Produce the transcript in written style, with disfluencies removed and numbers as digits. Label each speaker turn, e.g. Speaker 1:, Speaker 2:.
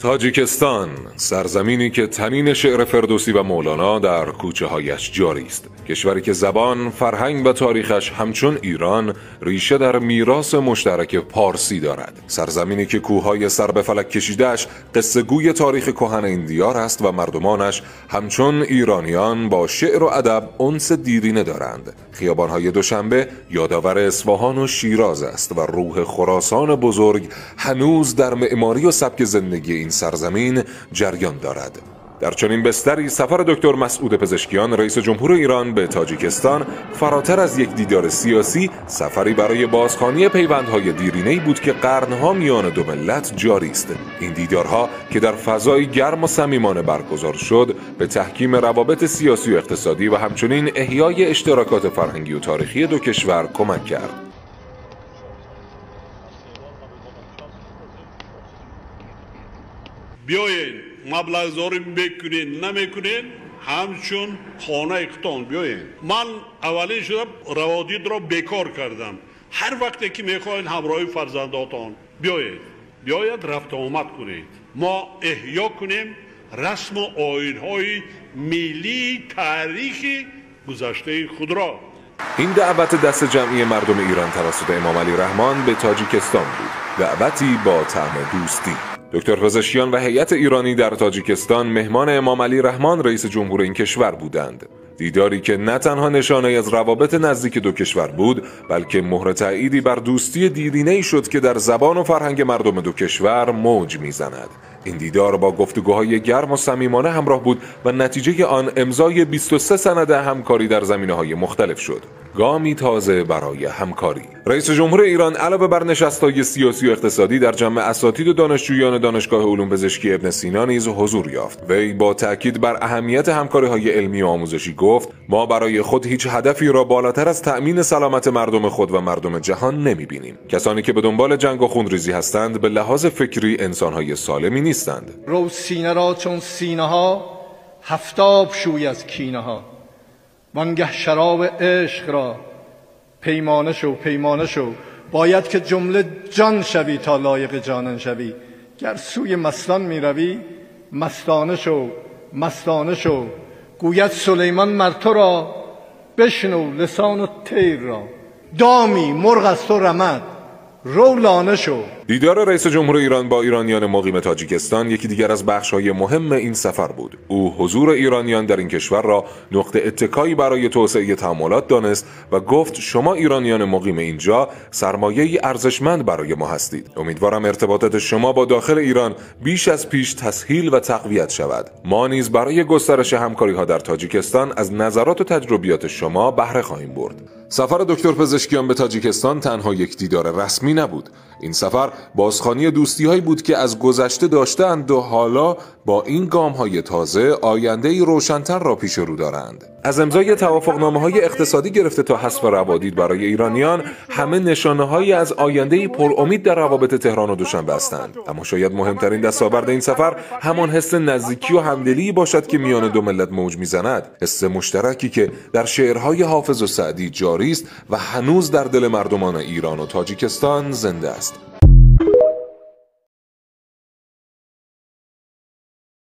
Speaker 1: تاجیکستان، سرزمینی که طنین شعر فردوسی و مولانا در کوچه هایش جاری است. کشوری که زبان، فرهنگ و تاریخش همچون ایران ریشه در میراث مشترک پارسی دارد. سرزمینی که کوههای سر به فلک کشیده‌اش قصه گوی تاریخ کهن این دیار است و مردمانش همچون ایرانیان با شعر و ادب انس دیرینه دارند. خیابانهای دوشنبه یادآور اصفهان و شیراز است و روح خراسان بزرگ هنوز در معماری و سبک زندگی این سرزمین جریان دارد. در چنین بستری سفر دکتر مسعود پزشکیان رئیس جمهور ایران به تاجیکستان فراتر از یک دیدار سیاسی، سفری برای بازخوانی پیوندهای دیرینه‌ای بود که قرنها میان دو ملت جاری است. این دیدارها که در فضای گرم و صمیمانه برگزار شد، به تحکیم روابط سیاسی و اقتصادی و همچنین احیای اشتراکات فرهنگی و تاریخی دو کشور کمک کرد.
Speaker 2: بیاین مبلغ‌زاری میکنین نمیکنین همچون خانه اقتان بیاین. من اولین شده روادید را بیکار کردم. هر وقتی که میخواین همراه فرزنداتان بیاید رفت آمد کنید. ما احیا کنیم رسم و آیین‌های ملی تاریخی گذشته خود را.
Speaker 1: این دعوت دست جمعی مردم ایران توسط امام علی رحمان به تاجیکستان بود. دعوتی با طعم دوستی. دکتر پزشکیان و هیئت ایرانی در تاجیکستان مهمان امام علی رحمان رئیس جمهور این کشور بودند. دیداری که نه تنها نشانه از روابط نزدیک دو کشور بود، بلکه مهر تأییدی بر دوستی دیرینه‌ای شد که در زبان و فرهنگ مردم دو کشور موج میزند. این دیدار با گفتگوهای گرم و صمیمانه همراه بود و نتیجه آن امضای 23 سند همکاری در زمینه‌های مختلف شد. گامی تازه برای همکاری. رئیس جمهور ایران علاوه بر نشست‌های سیاسی و اقتصادی در جمع اساتید و دانشجویان دانشگاه علوم پزشکی ابن سینا نیز حضور یافت. وی با تاکید بر اهمیت همکاری‌های علمی و آموزشی گفت: ما برای خود هیچ هدفی را بالاتر از تأمین سلامت مردم خود و مردم جهان نمی‌بینیم. کسانی که به دنبال جنگ و خونریزی هستند به لحاظ فکری انسان‌های سالمی نیستند.
Speaker 3: رو سینه را چون سینه‌ها هفتاب شوی از کینه‌ها، وانگه شراب عشق را پیمانه شو باید که جمله جان شوی تا لایق جانان شوی. گر سوی مستان می روی مستانه شو گوید سلیمان مر تو را بشنو لسان و طیر را. دامی مرغ از تو رمد رو لانه شو.
Speaker 1: دیدار رئیس جمهور ایران با ایرانیان مقیم تاجیکستان یکی دیگر از بخش‌های مهم این سفر بود. او حضور ایرانیان در این کشور را نقطه اتکایی برای توسعه تعاملات دانست و گفت: شما ایرانیان مقیم اینجا سرمایه‌ای ارزشمند برای ما هستید. امیدوارم ارتباطات شما با داخل ایران بیش از پیش تسهیل و تقویت شود. ما نیز برای گسترش همکاری‌ها در تاجیکستان از نظرات و تجربیات شما بهره خواهیم برد. سفر دکتر پزشکیان به تاجیکستان تنها یک دیدار رسمی نبود. این سفر بازخوانی دوستی‌هایی بود که از گذشته داشتند و حالا با این گام‌های تازه آینده‌ای روشن‌تر را پیش رو دارند. از امضای توافقنامه‌های اقتصادی گرفته تا حذف روادید برای ایرانیان، همه نشانه‌هایی از آینده‌ای پرامید در روابط تهران و دوشنبه هستند. اما شاید مهمترین دستاورد این سفر همان حس نزدیکی و همدلی باشد که میان دو ملت موج می‌زند. حس مشترکی که در شعرهای حافظ و سعدی جاری است و هنوز در دل مردمان ایران و تاجیکستان زنده است.